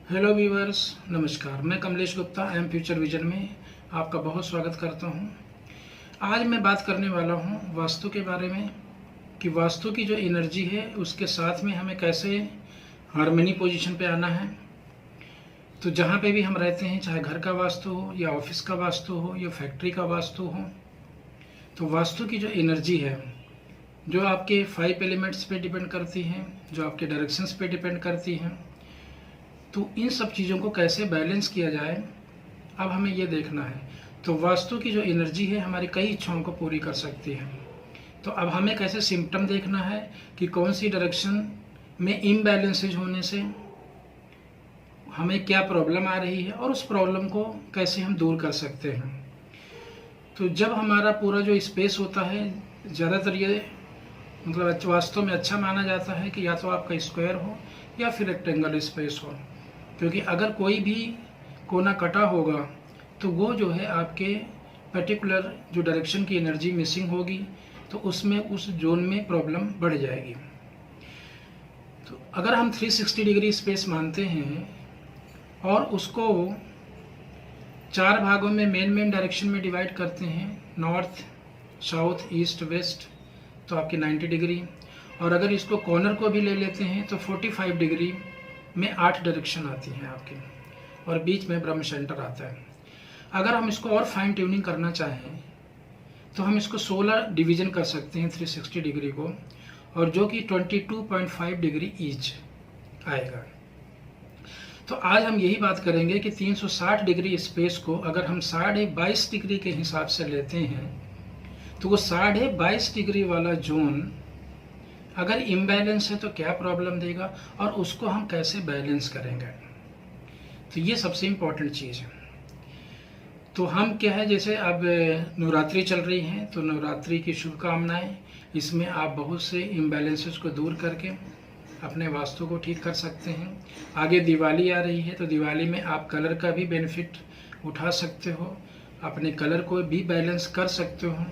Hello viewers, नमस्कार। मैं Kamlesh Gupta M future vision में आपका बहुत स्वागत करता हूं। आज मैं बात करने वाला हूं वास्तु के बारे में कि वास्तु की जो एनर्जी है उसके साथ में हमें कैसे हार्मनी पोजीशन पे आना है। तो जहां पे भी हम रहते हैं, चाहे घर का वास्तु हो या ऑफिस का वास्तु हो या फैक्ट्री का वास्तु हो, तो वास्तु की जो एनर्जी है जो आपके 5 एलिमेंट्स पे डिपेंड करती है, जो आपके डायरेक्शंस पे डिपेंड करती है, तो इन सब चीज़ों को कैसे बैलेंस किया जाए, अब हमें ये देखना है। तो वास्तु की जो एनर्जी है हमारी कई इच्छाओं को पूरी कर सकती है। तो अब हमें कैसे सिम्टम देखना है कि कौन सी डायरेक्शन में इम्बैलेंसेज होने से हमें क्या प्रॉब्लम आ रही है और उस प्रॉब्लम को कैसे हम दूर कर सकते हैं। तो जब हमारा पूरा जो स्पेस होता है, ज़्यादातर ये मतलब वास्तव में अच्छा माना जाता है कि या तो आपका स्क्वायर हो या फिर रेक्टेंगल स्पेस हो, क्योंकि अगर कोई भी कोना कटा होगा तो वो जो है आपके पर्टिकुलर जो डायरेक्शन की एनर्जी मिसिंग होगी, तो उसमें उस जोन में प्रॉब्लम बढ़ जाएगी। तो अगर हम 360 डिग्री स्पेस मानते हैं और उसको 4 भागों में मेन डायरेक्शन में डिवाइड करते हैं, नॉर्थ, साउथ, ईस्ट, वेस्ट, तो आपकी 90 डिग्री, और अगर इसको कॉर्नर को भी ले लेते हैं तो 45 डिग्री में 8 डायरेक्शन आती हैं आपकी, और बीच में ब्रह्म सेंटर आता है। अगर हम इसको और फाइन ट्यूनिंग करना चाहें तो हम इसको 16 डिवीजन कर सकते हैं 360 डिग्री को, और जो कि 22.5 डिग्री ईच आएगा। तो आज हम यही बात करेंगे कि 360 डिग्री स्पेस को अगर हम 22.5 डिग्री के हिसाब से लेते हैं तो वो 22.5 डिग्री वाला जोन अगर इम्बैलेंस है तो क्या प्रॉब्लम देगा और उसको हम कैसे बैलेंस करेंगे। तो ये सबसे इम्पोर्टेंट चीज़ है। तो हम क्या है, जैसे अब नवरात्रि चल रही है तो नवरात्रि की शुभकामनाएं। इसमें आप बहुत से इम्बैलेंसेस को दूर करके अपने वास्तु को ठीक कर सकते हैं। आगे दिवाली आ रही है तो दिवाली में आप कलर का भी बेनिफिट उठा सकते हो, अपने कलर को भी बैलेंस कर सकते हो।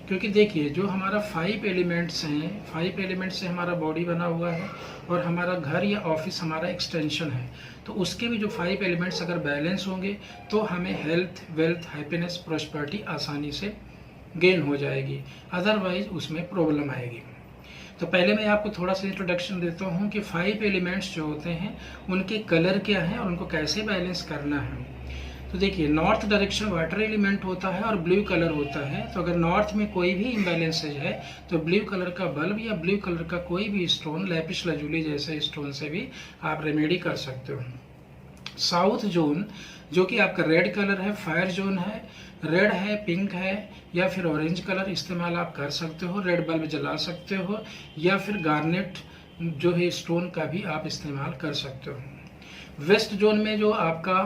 क्योंकि देखिए, जो हमारा 5 एलिमेंट्स हैं, 5 एलिमेंट्स से हमारा बॉडी बना हुआ है और हमारा घर या ऑफिस हमारा एक्सटेंशन है। तो उसके भी जो 5 एलिमेंट्स अगर बैलेंस होंगे तो हमें हेल्थ, वेल्थ, हैप्पीनेस, प्रॉस्पेरिटी आसानी से गेन हो जाएगी, अदरवाइज उसमें प्रॉब्लम आएगी। तो पहले मैं आपको थोड़ा सा इंट्रोडक्शन देता हूँ कि 5 एलिमेंट्स जो होते हैं उनके कलर क्या हैं और उनको कैसे बैलेंस करना है। तो देखिए, नॉर्थ डायरेक्शन वाटर एलिमेंट होता है और ब्लू कलर होता है। तो अगर नॉर्थ में कोई भी इम्बैलेंसेज है तो ब्लू कलर का बल्ब या ब्लू कलर का कोई भी स्टोन, लैपिस लाजुली जैसे स्टोन से भी आप रेमेडी कर सकते हो। साउथ जोन जो कि आपका रेड कलर है, फायर जोन है, रेड है, पिंक है या फिर ऑरेंज कलर इस्तेमाल आप कर सकते हो। रेड बल्ब जला सकते हो या फिर गार्नेट जो है स्टोन का भी आप इस्तेमाल कर सकते हो। वेस्ट जोन में जो आपका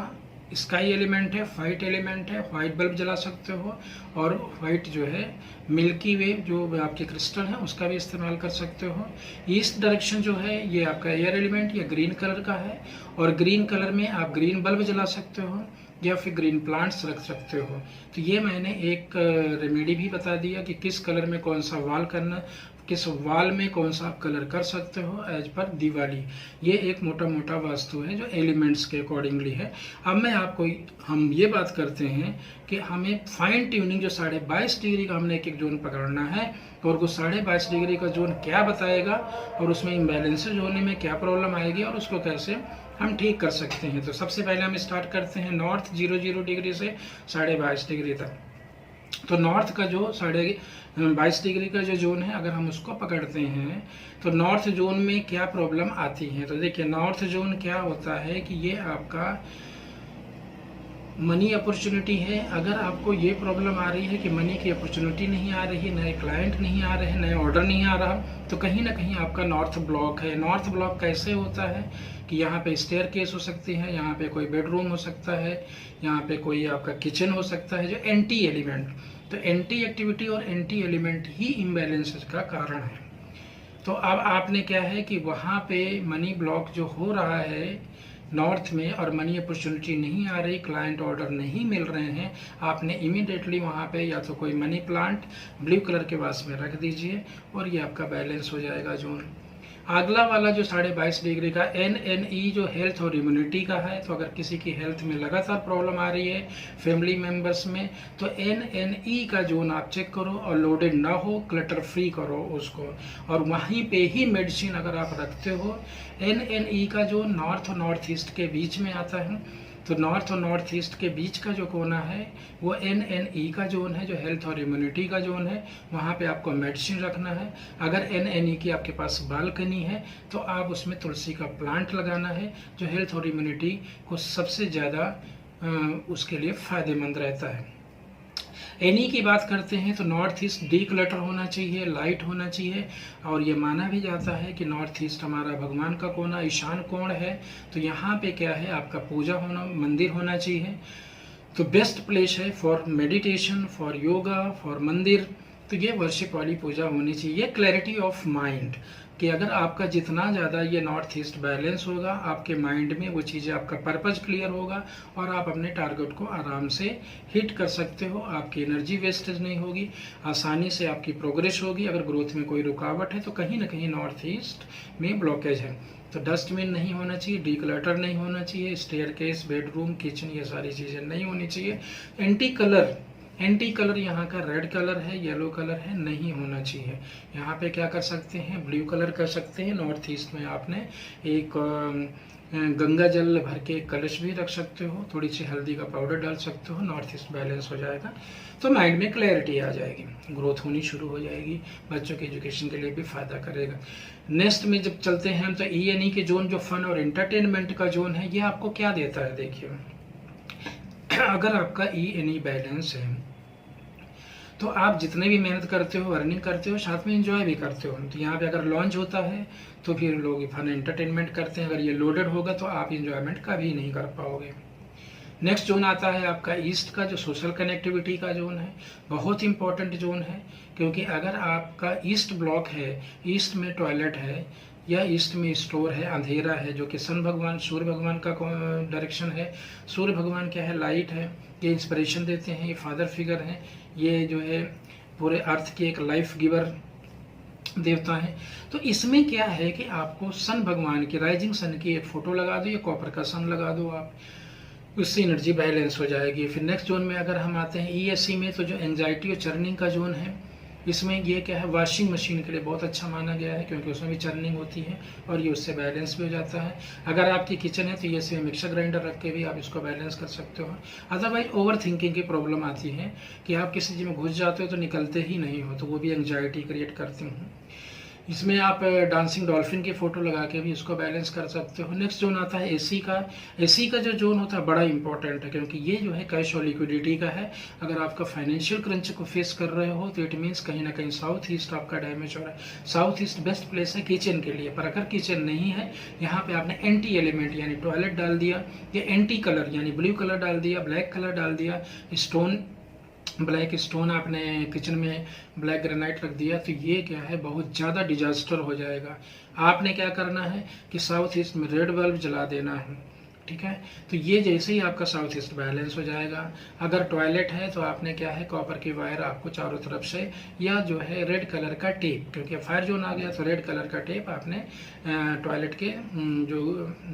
स्काई एलिमेंट है, वाइट एलिमेंट है, वाइट बल्ब जला सकते हो, और वाइट जो है मिल्की वे जो आपके क्रिस्टल है उसका भी इस्तेमाल कर सकते हो। ईस्ट डायरेक्शन जो है ये आपका एयर एलिमेंट या ग्रीन कलर का है, और ग्रीन कलर में आप ग्रीन बल्ब जला सकते हो या फिर ग्रीन प्लांट्स रख सकते हो। तो ये मैंने एक रेमेडी भी बता दिया कि किस कलर में कौन सा वाल करना, किस वाल में कौन सा आप कलर कर सकते हो एज पर दिवाली। ये एक मोटा मोटा वास्तु है जो एलिमेंट्स के अकॉर्डिंगली है। अब मैं आपको हम ये बात करते हैं कि हमें फाइन ट्यूनिंग जो 22.5 डिग्री का हमने एक एक जोन पकड़ना है, और वो 22.5 डिग्री का जोन क्या बताएगा और उसमें इम्बैलेंसेज होने में क्या प्रॉब्लम आएगी और उसको कैसे हम ठीक कर सकते हैं। तो सबसे पहले हम स्टार्ट करते हैं नॉर्थ 00 डिग्री से 22.5 डिग्री तक। तो नॉर्थ का जो 22.5 डिग्री का जो जोन है, अगर हम उसको पकड़ते हैं तो नॉर्थ जोन में क्या प्रॉब्लम आती है। तो देखिए, नॉर्थ जोन क्या होता है कि ये आपका मनी अपॉर्चुनिटी है। अगर आपको ये प्रॉब्लम आ रही है कि मनी की अपॉर्चुनिटी नहीं आ रही, नए क्लाइंट नहीं आ रहे, नए ऑर्डर नहीं आ रहा, तो कहीं ना कहीं आपका नॉर्थ ब्लॉक है। नॉर्थ ब्लॉक कैसे होता है कि यहाँ पे स्टेयर केस हो सकती है, यहाँ पे कोई बेडरूम हो सकता है, यहाँ पे कोई आपका किचन हो सकता है जो एंटी एलिमेंट। तो एंटी एक्टिविटी और एंटी एलिमेंट ही इम्बैलेंसेस का कारण है। तो अब आपने क्या है कि वहाँ पे मनी ब्लॉक जो हो रहा है नॉर्थ में और मनी अपॉर्चुनिटी नहीं आ रही, क्लाइंट ऑर्डर नहीं मिल रहे हैं, आपने इमीडिएटली वहाँ पे या तो कोई मनी प्लांट ब्लू कलर के वास में रख दीजिए और ये आपका बैलेंस हो जाएगा जोन। अगला वाला जो 22.5 डिग्री का NNE जो हेल्थ और इम्यूनिटी का है, तो अगर किसी की हेल्थ में लगातार प्रॉब्लम आ रही है फैमिली मेंबर्स में, तो NNE का जोन आप चेक करो और लोडेड ना हो, क्लटर फ्री करो उसको, और वहीं पे ही मेडिसिन अगर आप रखते हो। NNE का जो नॉर्थ और नॉर्थ ईस्ट के बीच में आता है, तो नॉर्थ और नॉर्थ ईस्ट के बीच का जो कोना है वो NNE का जोन है, जो हेल्थ और इम्यूनिटी का जोन है। वहाँ पे आपको मेडिसिन रखना है। अगर NNE की आपके पास बालकनी है तो आप उसमें तुलसी का प्लांट लगाना है, जो हेल्थ और इम्यूनिटी को सबसे ज़्यादा उसके लिए फ़ायदेमंद रहता है। एनी की बात करते हैं तो नॉर्थ ईस्ट डी क्लटर होना चाहिए, लाइट होना चाहिए, और ये माना भी जाता है कि नॉर्थ ईस्ट हमारा भगवान का कोना, ईशान कोण है। तो यहाँ पे क्या है, आपका पूजा होना, मंदिर होना चाहिए। तो बेस्ट प्लेस है for meditation, for yoga, for मंदिर। तो ये वर्शिप वाली पूजा होनी चाहिए। क्लैरिटी ऑफ माइंड, कि अगर आपका जितना ज़्यादा ये नॉर्थ ईस्ट बैलेंस होगा, आपके माइंड में वो चीज़ें, आपका पर्पज़ क्लियर होगा और आप अपने टारगेट को आराम से हिट कर सकते हो। आपकी एनर्जी वेस्टेज नहीं होगी, आसानी से आपकी प्रोग्रेस होगी। अगर ग्रोथ में कोई रुकावट है तो कहीं ना कहीं नॉर्थ ईस्ट में ब्लॉकेज है। तो डस्टबिन नहीं होना चाहिए, डिक्लटर नहीं होना चाहिए, स्टेयरकेस, बेडरूम, किचन, ये सारी चीज़ें नहीं होनी चाहिए। एंटी कलर यहाँ का रेड कलर है, येलो कलर है, नहीं होना चाहिए। यहाँ पे क्या कर सकते हैं, ब्लू कलर कर सकते हैं। नॉर्थ ईस्ट में आपने एक गंगा जल भर के कलश भी रख सकते हो, थोड़ी सी हल्दी का पाउडर डाल सकते हो, नॉर्थ ईस्ट बैलेंस हो जाएगा। तो माइंड में क्लैरिटी आ जाएगी, ग्रोथ होनी शुरू हो जाएगी, बच्चों के एजुकेशन के लिए भी फायदा करेगा। नेक्स्ट में जब चलते हैं तो ENE के जोन, जो फन और एंटरटेनमेंट का जोन है, ये आपको क्या देता है। देखिए, अगर आपका ENE बैलेंस है तो आप जितने भी मेहनत करते हो, अर्निंग करते हो, साथ में एंजॉय भी करते हो। तो यहाँ पे अगर लॉन्च होता है तो फिर लोग फन एंटरटेनमेंट करते हैं। अगर ये लोडेड होगा तो आप इंजॉयमेंट कभी नहीं कर पाओगे। नेक्स्ट जोन आता है आपका ईस्ट का, जो सोशल कनेक्टिविटी का जोन है। बहुत इंपॉर्टेंट जोन है, क्योंकि अगर आपका ईस्ट ब्लॉक है, ईस्ट में टॉयलेट है या ईस्ट में स्टोर है, अंधेरा है, जो कि सन भगवान, सूर्य भगवान का डायरेक्शन है। सूर्य भगवान क्या है, लाइट है, ये इंस्पिरेशन देते हैं, ये फादर फिगर हैं, ये जो है पूरे अर्थ के एक लाइफ गिवर देवता है। तो इसमें क्या है कि आपको सन भगवान की, राइजिंग सन की एक फोटो लगा दो या कॉपर का सन लगा दो आप, उससे एनर्जी बैलेंस हो जाएगी। फिर नेक्स्ट जोन में अगर हम आते हैं ESE में, तो जो एंजाइटी और चर्निंग का जोन है, इसमें ये क्या है, वॉशिंग मशीन के लिए बहुत अच्छा माना गया है, क्योंकि उसमें भी चर्निंग होती है और ये उससे बैलेंस भी हो जाता है। अगर आपकी किचन है तो ये से मिक्सर ग्राइंडर रख के भी आप इसको बैलेंस कर सकते हो। अदरवाइज ओवर थिंकिंग की प्रॉब्लम आती है कि आप किसी चीज़ में घुस जाते हो तो निकलते ही नहीं हो, तो वो भी एंजाइटी क्रिएट करती हूँ। इसमें आप डांसिंग डॉल्फिन की फोटो लगा के भी इसको बैलेंस कर सकते हो। नेक्स्ट जोन आता है AC का। AC का जो जोन होता है बड़ा इंपॉर्टेंट है, क्योंकि ये जो है कैश और लिक्विडिटी का है। अगर आपका फाइनेंशियल क्रंच को फेस कर रहे हो तो इट मीन्स कहीं ना कहीं साउथ ईस्ट आपका डैमेज हो रहा है। साउथ ईस्ट बेस्ट प्लेस है किचन के लिए, पर अगर किचन नहीं है, यहाँ पे आपने एंटी एलिमेंट यानी टॉयलेट डाल दिया, या एंटी कलर यानी ब्लू कलर डाल दिया, ब्लैक कलर डाल दिया, स्टोन, ब्लैक स्टोन आपने किचन में ब्लैक ग्रेनाइट रख दिया, तो ये क्या है, बहुत ज़्यादा डिजास्टर हो जाएगा। आपने क्या करना है कि साउथ ईस्ट में रेड बल्ब जला देना है, ठीक है। तो ये जैसे ही आपका साउथ ईस्ट बैलेंस हो जाएगा। अगर टॉयलेट है तो आपने क्या है, कॉपर की वायर आपको चारों तरफ से, या जो है रेड कलर का टेप, क्योंकि फायर जोन आ गया तो रेड कलर का टेप आपने टॉयलेट के जो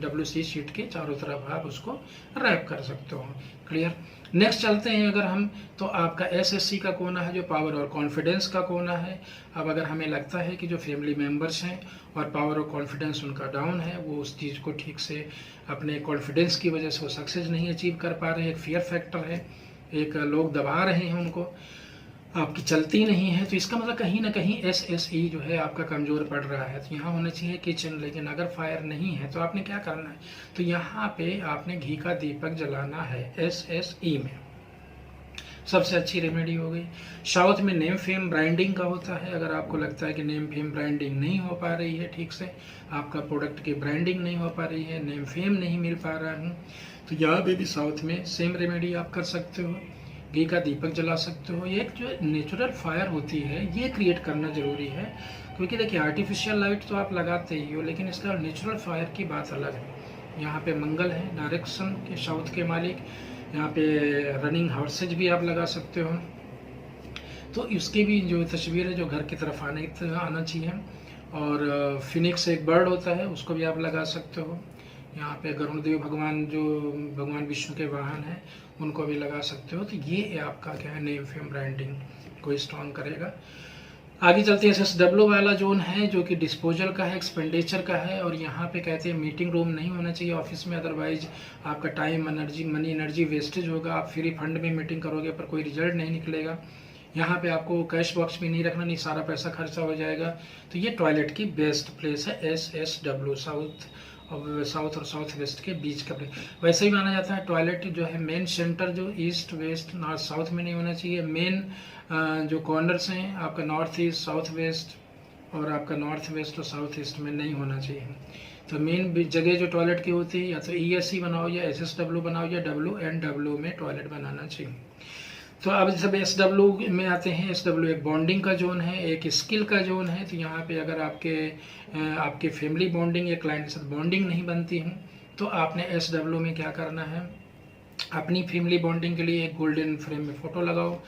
WC शीट के चारों तरफ आप उसको रैप कर सकते हो। क्लियर। नेक्स्ट चलते हैं अगर हम, तो आपका SSC का कोना है, जो पावर और कॉन्फिडेंस का कोना है। अब अगर हमें लगता है कि जो फैमिली मेंबर्स हैं और पावर और कॉन्फिडेंस उनका डाउन है, वो उस चीज़ को ठीक से अपने कॉन्फिडेंस की वजह से वो सक्सेस नहीं अचीव कर पा रहे हैं, एक फियर फैक्टर है, एक लोग दबा रहे हैं उनको, आपकी चलती नहीं है, तो इसका मतलब कहीं ना कहीं SSE जो है आपका कमज़ोर पड़ रहा है। तो यहाँ होना चाहिए किचन, लेकिन अगर फायर नहीं है तो आपने क्या करना है, तो यहाँ पे आपने घी का दीपक जलाना है SSE में, सबसे अच्छी रेमेडी हो गई। साउथ में नेम फेम ब्रांडिंग का होता है। अगर आपको लगता है कि नेम फेम ब्रांडिंग नहीं हो पा रही है ठीक से, आपका प्रोडक्ट की ब्रांडिंग नहीं हो पा रही है, नेम फेम नहीं मिल पा रहा है, तो यहाँ पे भी साउथ में सेम रेमेडी आप कर सकते हो, घी का दीपक जला सकते हो। ये एक जो नेचुरल फायर होती है ये क्रिएट करना ज़रूरी है, क्योंकि देखिए आर्टिफिशियल लाइट तो आप लगाते ही हो, लेकिन इसका नेचुरल फायर की बात अलग है। यहाँ पे मंगल है डायरेक्शन के साउथ के मालिक। यहाँ पे रनिंग हॉर्सेज भी आप लगा सकते हो। तो इसकी भी जो तस्वीर है जो घर की तरफ आना चाहिए। और फिनिक्स एक बर्ड होता है, उसको भी आप लगा सकते हो। यहाँ पे गरुड़ देव भगवान जो भगवान विष्णु के वाहन हैं उनको भी लगा सकते हो। तो ये आपका क्या है नेम फेम ब्रांडिंग को स्ट्रॉन्ग करेगा। आगे चलते हैं SSW वाला जोन है जो कि डिस्पोजल का है, एक्सपेंडिचर का है। और यहाँ पे कहते हैं मीटिंग रूम नहीं होना चाहिए ऑफिस में, अदरवाइज आपका टाइम मनी एनर्जी वेस्टेज होगा। आप फ्री फंड में मीटिंग करोगे पर कोई रिजल्ट नहीं निकलेगा। यहाँ पे आपको कैश बॉक्स भी नहीं रखना, नहीं सारा पैसा खर्चा हो जाएगा। तो ये टॉयलेट की बेस्ट प्लेस है SSW, साउथ और साउथ वेस्ट के बीच का प्लेस। वैसे ही माना जाता है टॉयलेट जो है मेन सेंटर जो ईस्ट वेस्ट नॉर्थ साउथ में नहीं होना चाहिए। मेन जो कॉर्नर्स हैं आपका नॉर्थ ईस्ट साउथ वेस्ट और आपका नॉर्थ वेस्ट और साउथ ईस्ट में नहीं होना चाहिए। तो मेन जगह जो टॉयलेट की होती है या तो ESC बनाओ या SSW बनाओ या WNW में टॉयलेट बनाना चाहिए। तो अब जब SW में आते हैं, SW एक बॉन्डिंग का जोन है, एक स्किल का जोन है। तो यहाँ पे अगर आपके फैमिली बॉन्डिंग या क्लाइंट के साथ बॉन्डिंग नहीं बनती है तो आपने SW में क्या करना है, अपनी फैमिली बॉन्डिंग के लिए एक गोल्डन फ्रेम में फ़ोटो लगाओ।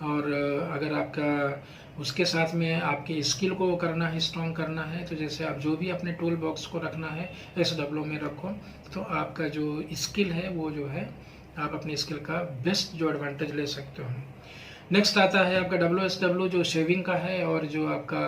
और अगर आपका उसके साथ में आपकी स्किल को करना है, स्ट्रॉन्ग करना है, तो जैसे आप जो भी अपने टूल बॉक्स को रखना है SW में रखो। तो आपका जो स्किल है वो जो है आप अपनी स्किल का बेस्ट जो एडवांटेज ले सकते हो। नेक्स्ट आता है आपका WSW जो शेविंग का है और जो आपका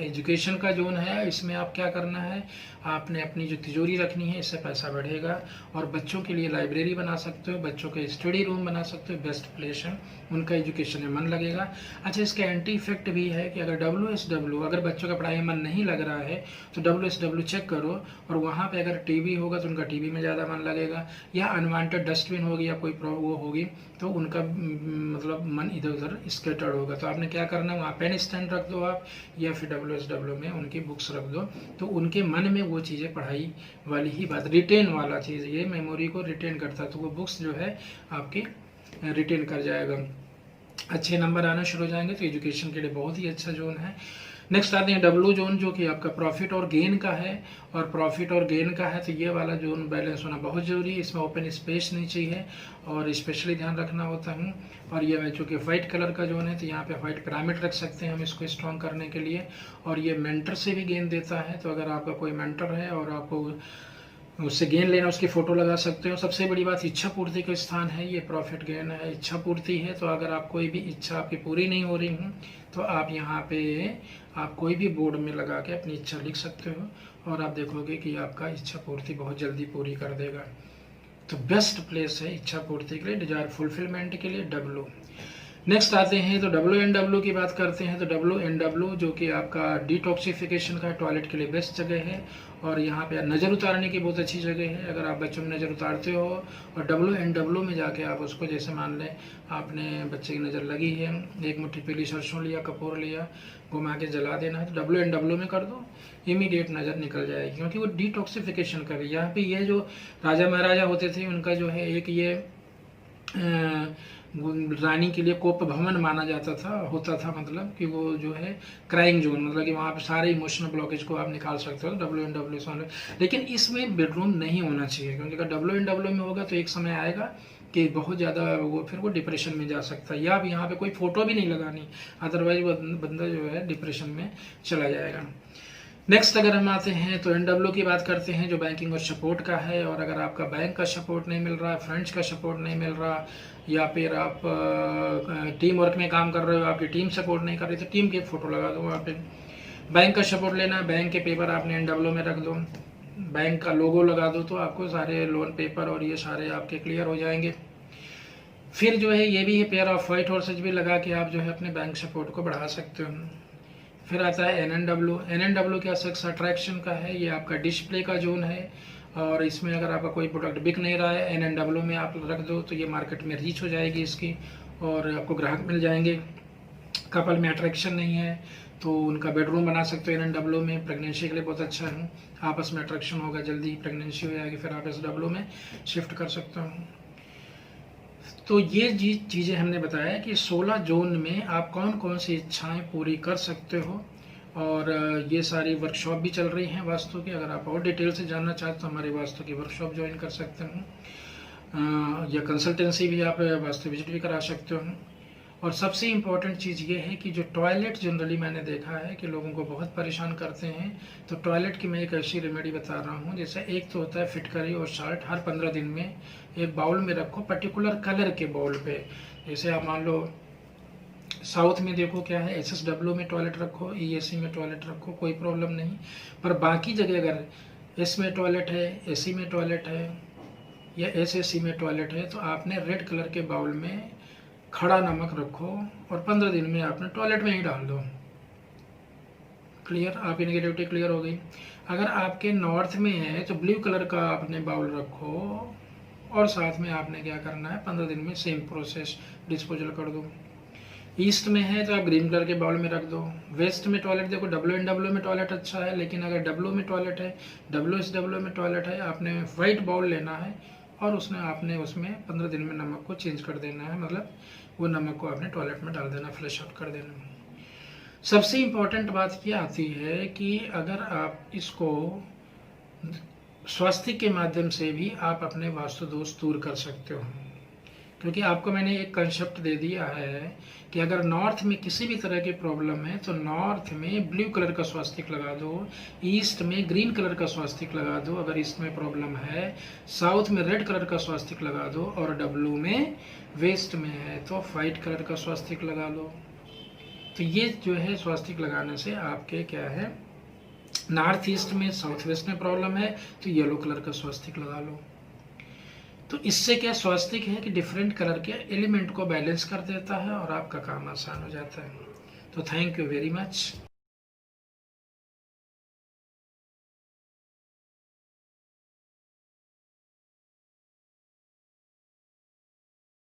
एजुकेशन का जोन है। इसमें आप क्या करना है, आपने अपनी जो तिजोरी रखनी है, इससे पैसा बढ़ेगा। और बच्चों के लिए लाइब्रेरी बना सकते हो, बच्चों के स्टडी रूम बना सकते हो, बेस्ट प्लेस है, उनका एजुकेशन में मन लगेगा। अच्छा, इसका एंटी इफेक्ट भी है कि अगर WSW अगर बच्चों का पढ़ाई में मन नहीं लग रहा है तो WSW चेक करो और वहाँ पे अगर टीवी होगा तो उनका टीवी में ज़्यादा मन लगेगा, या अनवांटेड डस्टबिन होगी या कोई वो होगी तो उनका मतलब मन इधर उधर स्केटर्ड होगा। तो आपने क्या करना है, वहाँ पेन स्टैंड रख दो आप, या फिर WSW में उनकी बुक्स रख दो। तो उनके मन में वो चीज़ें पढ़ाई वाली ही बात, रिटेन वाला चीज़, ये मेमोरी को रिटेन करता है। तो वो बुक्स जो है आपके रिटेन कर जाएगा, अच्छे नंबर आना शुरू हो जाएंगे। तो एजुकेशन के लिए बहुत ही अच्छा जोन है। नेक्स्ट आते हैं W जोन जो कि आपका प्रॉफिट और गेन का है। और प्रॉफिट और गेन का है तो ये वाला जोन बैलेंस होना बहुत ज़रूरी है। इसमें ओपन स्पेस नहीं चाहिए और स्पेशली ध्यान रखना होता है। और ये चूँकि वाइट कलर का जोन है तो यहाँ पे वाइट पिरामिड रख सकते हैं हम इसको स्ट्रॉन्ग करने के लिए। और ये मेंटर से भी गेन देता है। तो अगर आपका कोई मेंटर है और आपको उससे गेन लेना, उसकी फ़ोटो लगा सकते हो। सबसे बड़ी बात इच्छा पूर्ति का स्थान है, ये प्रॉफिट गेन है, इच्छा पूर्ति है। तो अगर आप कोई भी इच्छा आपकी पूरी नहीं हो रही है तो आप यहाँ पे आप कोई भी बोर्ड में लगा के अपनी इच्छा लिख सकते हो और आप देखोगे कि आपका इच्छा पूर्ति बहुत जल्दी पूरी कर देगा। तो बेस्ट प्लेस है इच्छा पूर्ति के लिए, डिजायर फुलफिलमेंट के लिए W। नेक्स्ट आते हैं तो WNW की बात करते हैं। तो WNW जो कि आपका डिटॉक्सिफिकेशन का टॉयलेट के लिए बेस्ट जगह है। और यहाँ पे नज़र उतारने की बहुत अच्छी जगह है। अगर आप बच्चों में नज़र उतारते हो और WNW में जाके आप उसको, जैसे मान लें आपने बच्चे की नज़र लगी है, एक मुट्ठी पीली सरसों लिया, कपूर लिया, घुमा के जला देना है, तो WNW में कर दो, इमीडिएट नज़र निकल जाएगी। क्योंकि वो डिटॉक्सिफिकेशन कर रही है। यहाँ पे ये जो राजा महाराजा होते थे उनका जो है एक ये रानी के लिए कोप भवन माना जाता था, होता था, मतलब कि वो जो है क्राइंग जोन, मतलब कि वहाँ पे सारे इमोशनल ब्लॉकेज को आप निकाल सकते हो WNW से। लेकिन इसमें बेडरूम नहीं होना चाहिए, क्योंकि अगर WNW में होगा तो एक समय आएगा कि बहुत ज़्यादा वो फिर वो डिप्रेशन में जा सकता है। या आप यहाँ पे कोई फ़ोटो भी नहीं लगानी, अदरवाइज वो बंदा जो है डिप्रेशन में चला जाएगा। नेक्स्ट अगर हम आते हैं तो NW की बात करते हैं जो बैंकिंग और सपोर्ट का है। और अगर आपका बैंक का सपोर्ट नहीं मिल रहा, फ्रेंड्स का सपोर्ट नहीं मिल रहा, या फिर आप टीम वर्क में काम कर रहे हो, आपकी टीम सपोर्ट नहीं कर रही, तो टीम की फ़ोटो लगा दो वहाँ पे। बैंक का सपोर्ट लेना, बैंक के पेपर आपने NW में रख दो, बैंक का लोगो लगा दो, तो आपको सारे लोन पेपर और ये सारे आपके क्लियर हो जाएंगे। फिर जो है ये भी है पेयर ऑफ वाइट हॉर्सेज भी लगा के आप जो है अपने बैंक सपोर्ट को बढ़ा सकते हो। फिर आता है NNW क्या सेक्स अट्रैक्शन का है, ये आपका डिस्प्ले का जोन है। और इसमें अगर आपका कोई प्रोडक्ट बिक नहीं रहा है, NNW में आप रख दो तो ये मार्केट में रीच हो जाएगी इसकी और आपको ग्राहक मिल जाएंगे। कपल में अट्रैक्शन नहीं है तो उनका बेडरूम बना सकते हो NNW में, प्रेगनेंसी के लिए बहुत अच्छा है, आपस में अट्रैक्शन होगा, जल्दी प्रेगनेंसी हो जाएगी, फिर आप SW में शिफ्ट कर सकते हो। तो ये चीज़ें हमने बताया कि 16 जोन में आप कौन कौन सी इच्छाएं पूरी कर सकते हो और ये सारी वर्कशॉप भी चल रही हैं वास्तु की। अगर आप और डिटेल से जानना चाहते तो हमारी वास्तु की वर्कशॉप ज्वाइन कर सकते हैं, या कंसल्टेंसी भी आप वास्तु विजिट भी करा सकते हो। और सबसे इम्पॉर्टेंट चीज़ ये है कि जो टॉयलेट जनरली मैंने देखा है कि लोगों को बहुत परेशान करते हैं, तो टॉयलेट की मैं एक ऐसी रेमेडी बता रहा हूँ। जैसे एक तो होता है फिटकरी और शार्ट, हर 15 दिन में एक बाउल में रखो, पर्टिकुलर कलर के बाउल पे। जैसे आप मान लो साउथ में देखो क्या है, SSW में टॉयलेट रखो, EAC में टॉयलेट रखो, कोई प्रॉब्लम नहीं। पर बाकी जगह अगर S में टॉयलेट है, AC में टॉयलेट है या SAC में टॉयलेट है, तो आपने रेड कलर के बाउल में खड़ा नमक रखो और 15 दिन में आपने टॉयलेट में ही डाल दो। क्लियर, आपकी नेगेटिविटी क्लियर हो गई। अगर आपके नॉर्थ में है तो ब्लू कलर का आपने बाउल रखो और साथ में आपने क्या करना है, 15 दिन में सेम प्रोसेस डिस्पोजल कर दो। ईस्ट में है तो आप ग्रीन कलर के बाउल में रख दो। वेस्ट में टॉयलेट देखो, WNW में टॉयलेट अच्छा है, लेकिन अगर W में टॉयलेट है, WSW में टॉयलेट है, आपने वाइट बाउल लेना है और आपने उसमें 15 दिन में नमक को चेंज कर देना है, मतलब वो नमक को आपने टॉयलेट में डाल देना, फ्लश आउट कर देना। सबसे इम्पोर्टेंट बात ये आती है कि अगर आप इसको स्वास्थ्य के माध्यम से भी आप अपने वास्तु दोष दूर कर सकते हो, क्योंकि आपको मैंने एक कंसेप्ट दे दिया है कि अगर नॉर्थ में किसी भी तरह की प्रॉब्लम है तो नॉर्थ में ब्लू कलर का स्वास्तिक लगा दो, ईस्ट में ग्रीन कलर का स्वास्तिक लगा दो अगर ईस्ट में प्रॉब्लम है, साउथ में रेड कलर का स्वास्तिक लगा दो, और W में वेस्ट में है तो वाइट कलर का स्वास्तिक लगा लो। तो ये जो है स्वास्तिक लगाने से आपके क्या है, नॉर्थ ईस्ट में साउथ वेस्ट में प्रॉब्लम है तो येलो कलर का स्वास्तिक लगा लो। तो इससे क्या स्वास्तिक है कि डिफरेंट कलर के एलिमेंट को बैलेंस कर देता है और आपका काम आसान हो जाता है। तो थैंक यू वेरी मच।